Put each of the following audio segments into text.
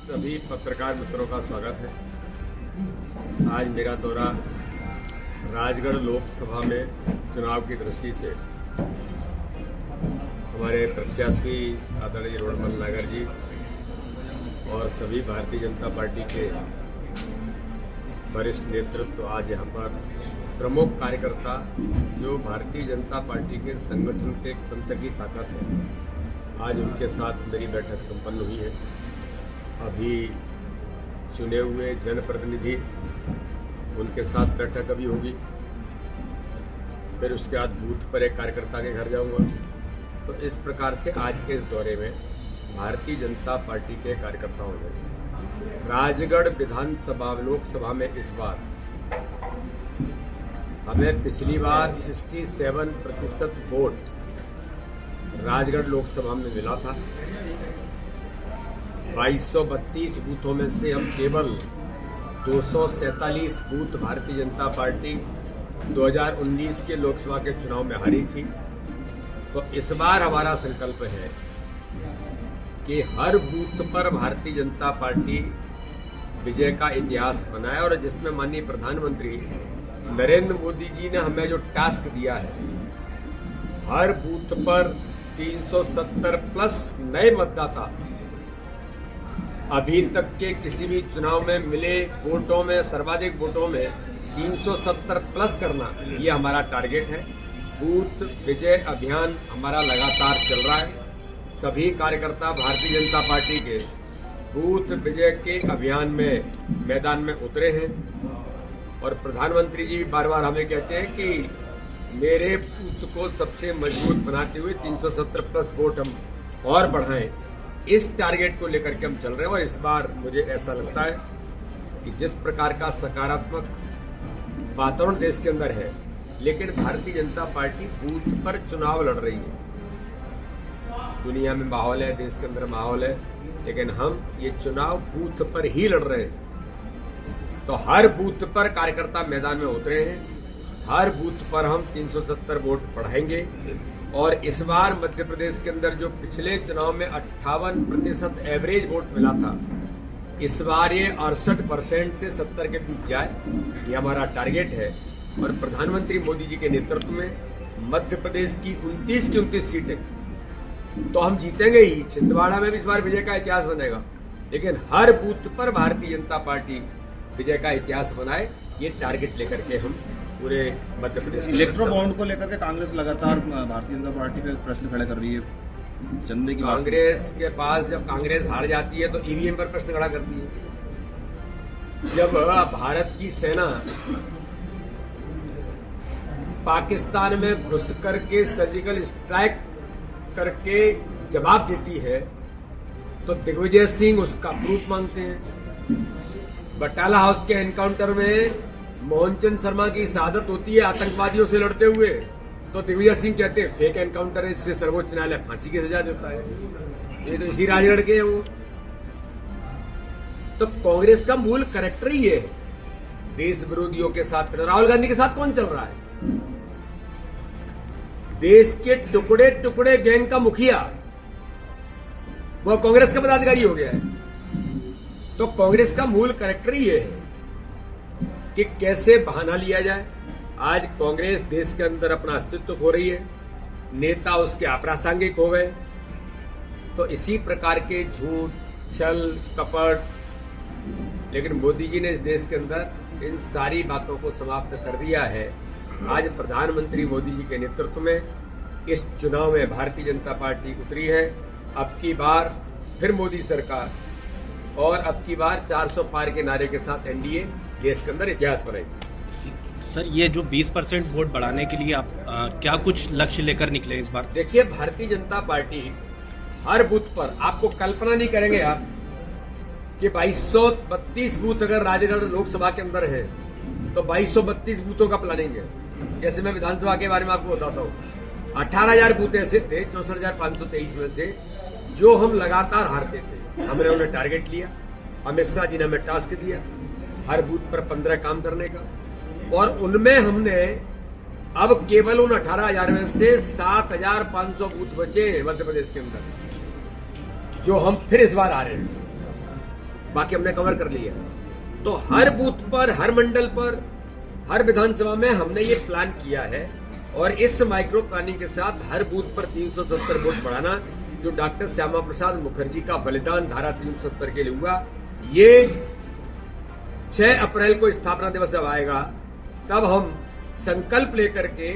सभी पत्रकार मित्रों का स्वागत है। आज मेरा दौरा राजगढ़ लोकसभा में चुनाव की दृष्टि से हमारे प्रत्याशी आदरणीय रोडमल नागर जी और सभी भारतीय जनता पार्टी के वरिष्ठ नेतृत्व आज यहाँ पर प्रमुख कार्यकर्ता जो भारतीय जनता पार्टी के संगठन के तंत्र की ताकत है, आज उनके साथ मेरी बैठक संपन्न हुई है। अभी चुने हुए जनप्रतिनिधि उनके साथ बैठक अभी होगी, फिर उसके बाद बूथ पर एक कार्यकर्ता के घर जाऊंगा। तो इस प्रकार से आज के इस दौरे में भारतीय जनता पार्टी के कार्यकर्ताओं ने राजगढ़ विधानसभा लोकसभा में इस बार हमें पिछली बार 67% वोट राजगढ़ लोकसभा में मिला था। 2232 बूथों में से हम केवल 247 बूथ भारतीय जनता पार्टी 2019 के लोकसभा के चुनाव में हारी थी। तो इस बार हमारा संकल्प है कि हर बूथ पर भारतीय जनता पार्टी विजय का इतिहास बनाए, और जिसमें माननीय प्रधानमंत्री नरेंद्र मोदी जी ने हमें जो टास्क दिया है, हर बूथ पर 370 प्लस नए मतदाता अभी तक के किसी भी चुनाव में मिले वोटों में सर्वाधिक वोटों में 370 प्लस करना, ये हमारा टारगेट है। बूथ विजय अभियान हमारा लगातार चल रहा है। सभी कार्यकर्ता भारतीय जनता पार्टी के बूथ विजय के अभियान में मैदान में उतरे हैं, और प्रधानमंत्री जी भी बार बार हमें कहते हैं कि मेरे बूथ को सबसे मजबूत बनाते हुए 370 प्लस वोट हम और बढ़ाएं। इस टारगेट को लेकर के हम चल रहे हैं, और इस बार मुझे ऐसा लगता है कि जिस प्रकार का सकारात्मक वातावरण देश के अंदर है, लेकिन भारतीय जनता पार्टी बूथ पर चुनाव लड़ रही है। दुनिया में माहौल है, देश के अंदर माहौल है, लेकिन हम ये चुनाव बूथ पर ही लड़ रहे हैं। तो हर बूथ पर कार्यकर्ता मैदान में उतरे हैं, हर बूथ पर हम 370 वोट बढ़ाएंगे। और इस बार मध्य प्रदेश के अंदर जो पिछले चुनाव में 58% एवरेज वोट मिला था, इस बार ये 68% से 70 के बीच जाए, ये हमारा टारगेट है। और प्रधानमंत्री मोदी जी के नेतृत्व में मध्य प्रदेश की 29 सीटें तो हम जीतेंगे ही। छिंदवाड़ा में भी इस बार विजय का इतिहास बनेगा, लेकिन हर बूथ पर भारतीय जनता पार्टी विजय का इतिहास बनाए, ये टारगेट लेकर के हम पूरे मध्य प्रदेश। इलेक्ट्रो बॉन्ड को लेकर के कांग्रेस लगातार भारतीय जनता पार्टी पे प्रश्न खड़े कर रही है। चंदे की कांग्रेस के पास जब कांग्रेस हार जाती है तो ईवीएम पर प्रश्न खड़ा करती है। जब भारत की सेना पाकिस्तान में घुस करके सर्जिकल स्ट्राइक करके जवाब देती है, तो दिग्विजय सिंह उसका प्रूफ मांगते हैं। बटाला हाउस के एनकाउंटर में मोहनचंद शर्मा की शहादत होती है आतंकवादियों से लड़ते हुए, तो दिग्विजय सिंह कहते हैं फेक एनकाउंटर है, इससे सर्वोच्च न्यायालय फांसी की सजा देता है। ये तो इसी राजगढ़ के हैं वो। तो कांग्रेस का मूल कैरेक्टर ही ये है, देश विरोधियों के साथ। राहुल गांधी के साथ कौन चल रहा है? देश के टुकड़े टुकड़े गैंग का मुखिया वो कांग्रेस का पदाधिकारी हो गया है। तो कांग्रेस का मूल कैरेक्टर ही ये है कि कैसे बहाना लिया जाए। आज कांग्रेस देश के अंदर अपना अस्तित्व खो रही है, नेता उसके अप्रासंगिक हो गए। तो इसी प्रकार के झूठ, छल, कपट, लेकिन मोदी जी ने इस देश के अंदर इन सारी बातों को समाप्त कर दिया है। आज प्रधानमंत्री मोदी जी के नेतृत्व में इस चुनाव में भारतीय जनता पार्टी उतरी है। अब की बार फिर मोदी सरकार, और अब की बार 400 पार के नारे के साथ एनडीए देश के अंदर इतिहास बनाएगी। सर, ये जो 20% वोट बढ़ाने के लिए आप क्या कुछ लक्ष्य लेकर निकले इस बार? देखिए, भारतीय जनता पार्टी हर बूथ पर, आपको कल्पना नहीं करेंगे आप कि 2232 बूथ अगर राजगढ़ लोकसभा के अंदर है तो 2232 बूथों का प्लानिंग है। जैसे मैं विधानसभा के बारे में आपको बताता हूँ, 18,000 बूथ ऐसे थे 64,523 में से जो हम लगातार हारते थे। हमने उन्हें टारगेट लिया, अमित शाह जी ने हमें टास्क दिया हर बूथ पर 15 काम करने का, और उनमें हमने अब केवल उन 18,000 में से 7,500 बूथ बचे हैं मध्य प्रदेश के अंदर, जो हम फिर इस बार आ रहे हैं। बाकी हमने कवर कर लिया। तो हर बूथ पर, हर मंडल पर, हर विधानसभा में हमने ये प्लान किया है और इस माइक्रो प्लानिंग के साथ हर बूथ पर 370 वोट बढ़ाना, जो डॉक्टर श्यामा प्रसाद मुखर्जी का बलिदान धारा 370 के लिए हुआ, ये 6 अप्रैल को स्थापना दिवस जब आएगा तब हम संकल्प लेकर के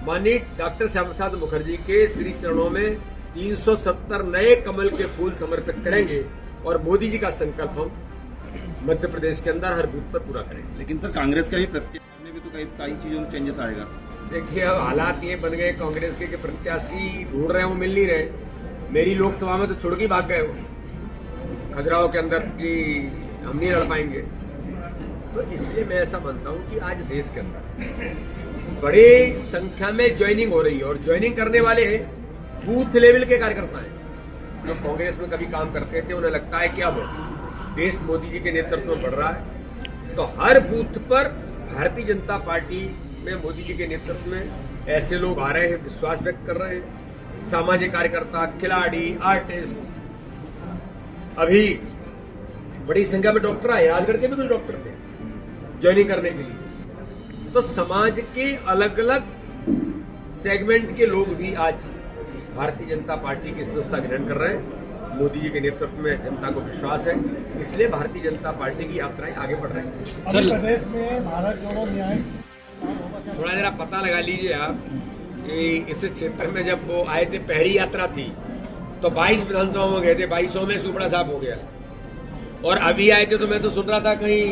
माननीय डॉक्टर श्यामा प्रसाद मुखर्जी के श्री चरणों में 370 नए कमल के फूल समर्पित करेंगे और मोदी जी का संकल्प हम मध्य प्रदेश के अंदर हर बूथ पर पूरा करेंगे। लेकिन सर कांग्रेस का भी प्रत्याशी में भी तो कई चीजों में चेंजेस आएगा। देखिए, अब हालात ये बन गए कांग्रेस के कि प्रत्याशी ढूंढ रहे हैं, वो मिल नहीं रहे। मेरी लोकसभा में तो छोड़ के भाग गए वो खजुराहो के अंदर की हम नहीं लड़ पाएंगे। तो इसलिए मैं ऐसा मानता हूं कि आज देश के अंदर बड़े संख्या में ज्वाइनिंग हो रही है और ज्वाइनिंग करने वाले बूथ लेवल के कार्यकर्ता हैं जो कांग्रेस में कभी काम करते थे। उन्हें लगता है कि अब देश मोदी जी के नेतृत्व में बढ़ रहा है, तो हर बूथ पर भारतीय जनता पार्टी में मोदी जी के नेतृत्व में ऐसे लोग आ रहे हैं, विश्वास व्यक्त कर रहे हैं। सामाजिक कार्यकर्ता, खिलाड़ी, आर्टिस्ट, अभी बड़ी संख्या में डॉक्टर आए, राजगढ़ के भी कुछ डॉक्टर थे ज्वाइनिंग करने के लिए। तो समाज के अलग अलग सेगमेंट के लोग भी आज भारतीय जनता पार्टी की सदस्यता ग्रहण कर रहे हैं। मोदी जी के नेतृत्व में जनता को विश्वास है, इसलिए भारतीय जनता पार्टी की यात्राएं आगे बढ़ रही हैं। सर, प्रदेश में भारत जोड़ो न्याय थोड़ा जरा पता लगा लीजिए आप कि इस क्षेत्र में जब वो आए थे, पहली यात्रा थी तो 22 विधानसभा में गए थे, 2200 में सुपड़ा साफ हो गया। और अभी आए थे तो मैं तो सुन रहा था कहीं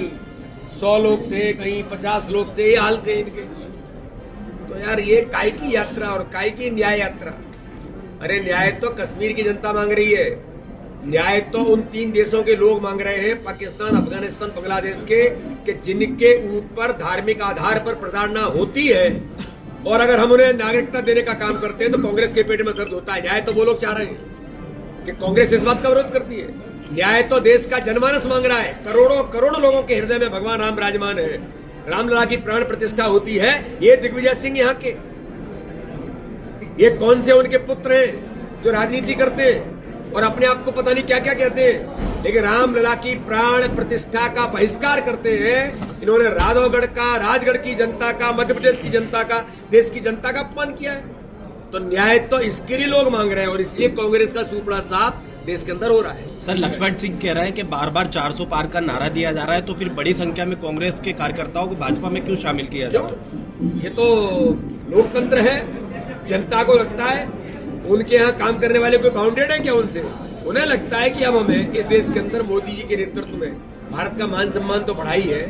100 लोग थे, कहीं 50 लोग थे, ये हाल थे इनके। तो यार ये काय की यात्रा और काय की न्याय यात्रा? अरे न्याय तो कश्मीर की जनता मांग रही है, न्याय तो उन 3 देशों के लोग मांग रहे हैं, पाकिस्तान, अफगानिस्तान, बांग्लादेश के, कि जिनके ऊपर धार्मिक आधार पर प्रताड़ना होती है और अगर हम उन्हें नागरिकता देने का काम करते हैं तो कांग्रेस के पेट में दर्द होता है। न्याय तो वो लोग चाह रहे हैं कि कांग्रेस इस बात का विरोध करती है। न्याय तो देश का जनमानस मांग रहा है। करोड़ों करोड़ों लोगों के हृदय में भगवान राम विराजमान है, रामलला की प्राण प्रतिष्ठा होती है। ये दिग्विजय सिंह यहाँ के, ये कौन से उनके पुत्र हैं जो राजनीति करते हैं और अपने आप को पता नहीं क्या क्या कहते हैं, लेकिन रामलला की प्राण प्रतिष्ठा का बहिष्कार करते हैं। इन्होंने राघवगढ़ का, राजगढ़ की जनता का, मध्य प्रदेश की जनता का, देश की जनता का अपमान किया है। तो न्याय तो इसके लिए लोग मांग रहे हैं और इसलिए कांग्रेस का सुपड़ा साफ देश के अंदर हो रहा है। सर, लक्ष्मण सिंह कह रहे हैं कि बार बार 400 पार का नारा दिया जा रहा है, तो फिर बड़ी संख्या में कांग्रेस के कार्यकर्ताओं को भाजपा में क्यों शामिल किया जा रहा है? ये तो लोकतंत्र है। जनता को लगता है उनके यहाँ काम करने वाले कोई बाउंडेड है क्या उनसे? उन्हें लगता है कि अब हमें इस देश के अंदर मोदी जी के नेतृत्व में भारत का मान सम्मान तो बढ़ा ही है,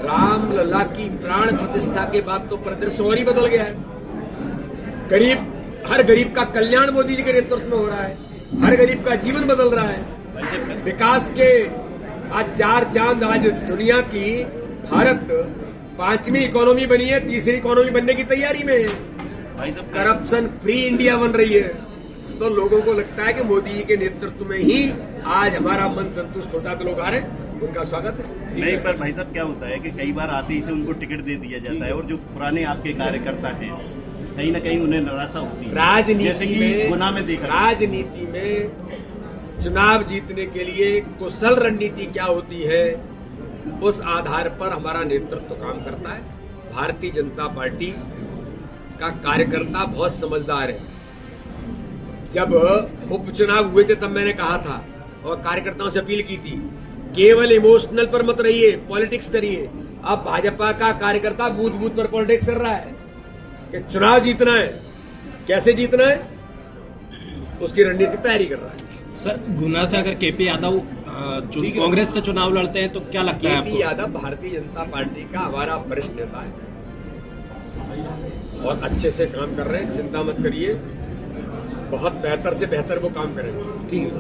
रामलला की प्राण प्रतिष्ठा के बाद तो परिदृश्य और ही बदल गया है। गरीब, हर गरीब का कल्याण मोदी जी के नेतृत्व में हो रहा है, हर गरीब का जीवन बदल रहा है। विकास के आज 4 चांद, आज दुनिया की भारत 5वीं इकोनॉमी बनी है, 3री इकोनॉमी बनने की तैयारी में है। करप्शन फ्री इंडिया बन रही है। तो लोगों को लगता है कि मोदी जी के नेतृत्व में ही आज हमारा मन संतुष्ट होता है। तो लोग आ रहे हैं, उनका स्वागत है। नहीं, पर भाई साहब क्या होता है कि कई बार आते ही से उनको टिकट दे दिया जाता है और जो पुराने आपके कार्यकर्ता हैं कहीं ना कहीं उन्हें निराशा होती है। राजनीति में, गुना में देखा, राजनीति में चुनाव जीतने के लिए कुशल रणनीति क्या होती है, उस आधार पर हमारा नेतृत्व काम करता है। भारतीय जनता पार्टी का कार्यकर्ता बहुत समझदार है। जब उपचुनाव हुए थे तब मैंने कहा था और कार्यकर्ताओं से अपील की थी, केवल इमोशनल पर मत रहिए, पॉलिटिक्स करिए। अब भाजपा का कार्यकर्ता बूथ बूथ पर पॉलिटिक्स कर रहा है कि चुनाव जीतना है, कैसे जीतना है उसकी रणनीति तैयारी कर रहा है। सर, गुना से अगर केपी यादव कांग्रेस से चुनाव लड़ते हैं तो क्या लगता है आपको? केपी यादव भारतीय जनता पार्टी का हमारा वरिष्ठ नेता है, बहुत अच्छे से काम कर रहे हैं, चिंता मत करिए, बहुत बेहतर से बेहतर वो काम करेंगे। ठीक है।